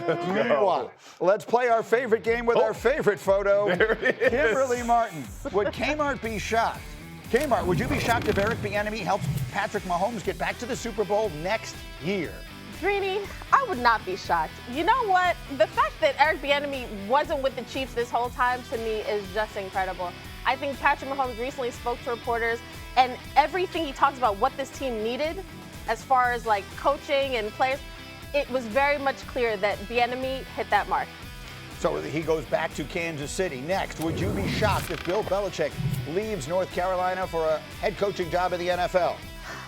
Meanwhile, let's play our favorite game with our favorite photo. There it is. Kimberly Martin. Would Kmart be shocked? Kmart, would you be shocked if Eric Bieniemy helps Patrick Mahomes get back to the Super Bowl next year? Greeny, I would not be shocked. You know what? The fact that Eric Bieniemy wasn't with the Chiefs this whole time, to me, is just incredible. I think Patrick Mahomes recently spoke to reporters, and everything he talks about what this team needed, as far as like coaching and players, it was very much clear that Bieniemy hit that mark. So he goes back to Kansas City. Next, would you be shocked if Bill Belichick leaves North Carolina for a head coaching job in the NFL?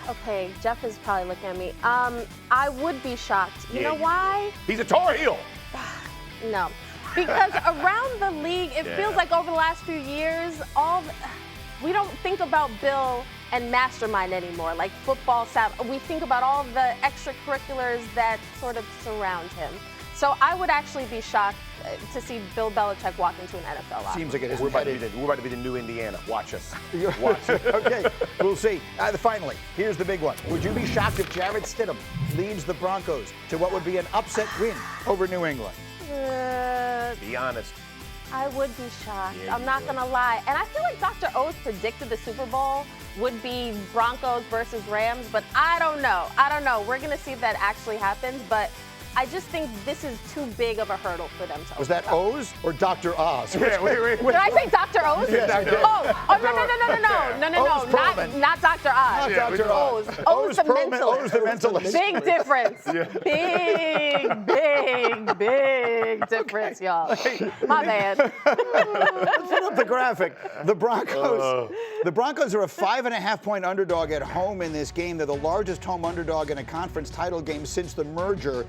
Okay, Jeff is probably looking at me. I would be shocked. You know why? He's a Tar Heel. No. Because around the league, it feels like over the last few years, we don't think about Bill and mastermind anymore, like football staff. We think about all the extracurriculars that sort of surround him. So I would actually be shocked to see Bill Belichick walk into an NFL locker. Seems like it is. We're about to be the new Indiana. Watch us. Watch us. Okay, we'll see. Finally, here's the big one. Would you be shocked if Jarrett Stidham leads the Broncos to what would be an upset win over New England? Be honest. I would be shocked. Yeah, I'm not going to lie. And I feel like Dr. O's predicted the Super Bowl would be Broncos versus Rams, but I don't know. We're going to see if that actually happens, but I just think this is too big of a hurdle for them to Was that O's or Dr. Oz? Yeah, wait. Did I say Dr. O's? Yes, you did. No, O's Perlman. not Dr. Oz. Not Dr. Oz. O's the Perlman, O's the mentalist. mentalist. Big difference. Big difference, y'all. My bad. Let's put up the graphic. The Broncos are a 5.5-point underdog at home in this game. They're the largest home underdog in a conference title game since the merger.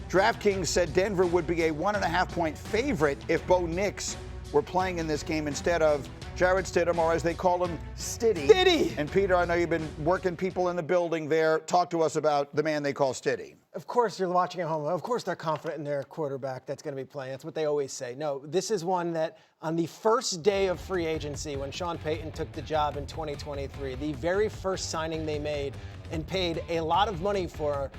DraftKings said Denver would be a 1.5-point favorite if Bo Nix were playing in this game instead of Jarrett Stidham, or as they call him, Stiddy. And Peter, I know you've been working people in the building there. Talk to us about the man they call Stiddy. Of course, you're watching at home. Of course, they're confident in their quarterback that's going to be playing. That's what they always say. No, this is one that on the first day of free agency, when Sean Payton took the job in 2023, the very first signing they made and paid a lot of money for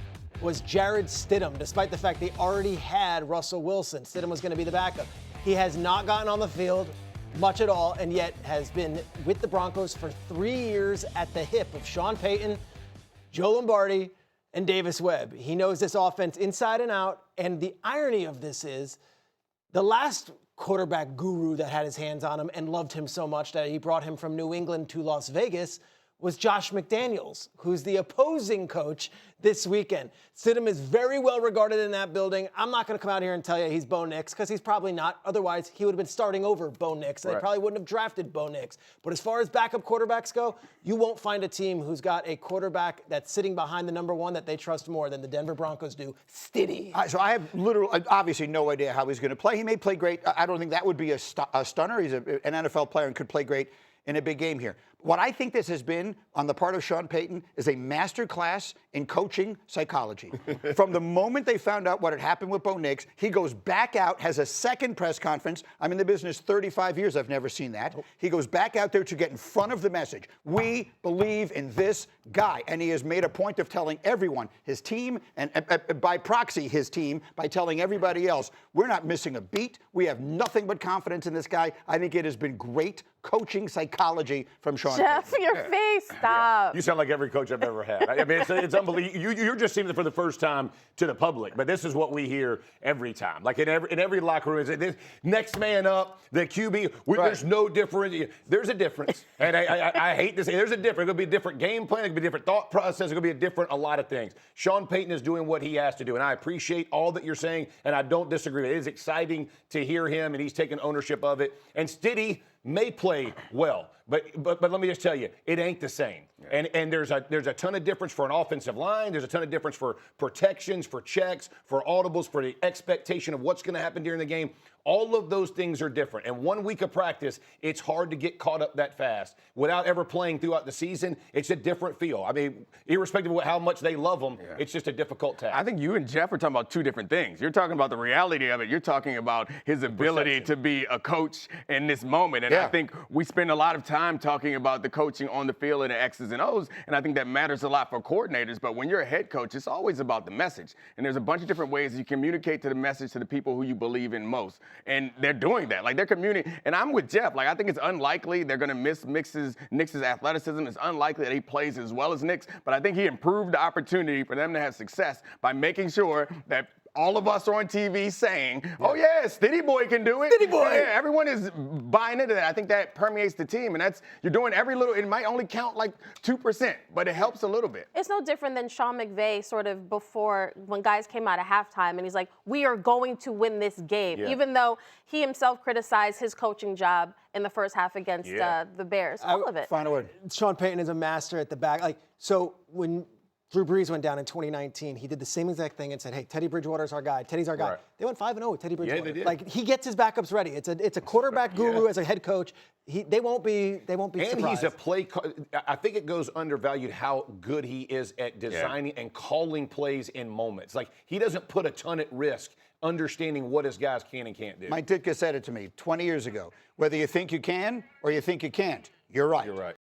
was Jarrett Stidham, despite the fact they already had Russell Wilson. Stidham was going to be the backup. He has not gotten on the field much at all, and yet has been with the Broncos for 3 years at the hip of Sean Payton, Joe Lombardi, and Davis Webb. He knows this offense inside and out, and the irony of this is the last quarterback guru that had his hands on him and loved him so much that he brought him from New England to Las Vegas was Josh McDaniels, who's the opposing coach this weekend. Stidham is very well regarded in that building. I'm not going to come out here and tell you he's Bo Nix, because he's probably not. Otherwise, he would have been starting over Bo Nix. They probably wouldn't have drafted Bo Nix. But as far as backup quarterbacks go, you won't find a team who's got a quarterback that's sitting behind the number one that they trust more than the Denver Broncos do, Stiddy. So I have obviously no idea how he's going to play. He may play great. I don't think that would be a stunner. He's an NFL player and could play great in a big game here. What I think this has been on the part of Sean Payton is a master class in coaching psychology. From the moment they found out what had happened with Bo Nix, he goes back out, has a second press conference. I'm in the business 35 years. I've never seen that. He goes back out there to get in front of the message. We believe in this guy. And he has made a point of telling everyone, his team, and by proxy, his team, by telling everybody else, we're not missing a beat. We have nothing but confidence in this guy. I think it has been great coaching psychology from Sean Jeff, Payton. your face, stop. You sound like every coach I've ever had. I mean, it's unbelievable. You're just seeing it for the first time to the public, but this is what we hear every time. Like in every locker room, it's next man up, the QB. There's no difference. There's a difference, and I hate to say there's a difference. It could be a different game plan. It could be a different thought process. It could be a lot of things. Sean Payton is doing what he has to do, and I appreciate all that you're saying, and I don't disagree. It is exciting to hear him, and he's taking ownership of it. And Stiddy may play well, but let me just tell you, it ain't the same. And there's a ton of difference for an offensive line. There's a ton of difference for protections, for checks, for audibles, for the expectation of what's going to happen during the game. All of those things are different. And 1 week of practice, it's hard to get caught up that fast. Without ever playing throughout the season, it's a different feel. I mean, irrespective of how much they love them, it's just a difficult task. I think you and Jeff are talking about two different things. You're talking about the reality of it. You're talking about his ability to be a coach in this moment. And Yeah. I think we spend a lot of time talking about the coaching on the field and the X's and O's, and I think that matters a lot for coordinators. But when you're a head coach, it's always about the message. And there's a bunch of different ways you communicate to the message to the people who you believe in most. And they're doing that. Like, they're communicating. And I'm with Jeff. Like, I think it's unlikely they're going to miss Nix's athleticism. It's unlikely that he plays as well as Nix. But I think he improved the opportunity for them to have success by making sure that all of us are on TV saying, oh, yeah, Stiddy Boy can do it. Stiddy Boy. Yeah, everyone is buying into that. I think that permeates the team. And you're doing every little, it might only count like 2%, but it helps a little bit. It's no different than Sean McVay sort of before when guys came out of halftime and he's like, we are going to win this game, even though he himself criticized his coaching job in the first half against the Bears. All of it. Final word. Sean Payton is a master at the back. Like, so when Drew Brees went down in 2019, he did the same exact thing and said, hey, Teddy Bridgewater's our guy. Teddy's our guy. Right. They went 5-0 with Teddy Bridgewater. they did. Like, he gets his backups ready. It's a quarterback guru as a head coach. They won't be surprised. And he's a play. I think it goes undervalued how good he is at designing and calling plays in moments. Like, he doesn't put a ton at risk, understanding what his guys can and can't do. Mike Ditka said it to me 20 years ago. Whether you think you can or you think you can't, you're right. You're right.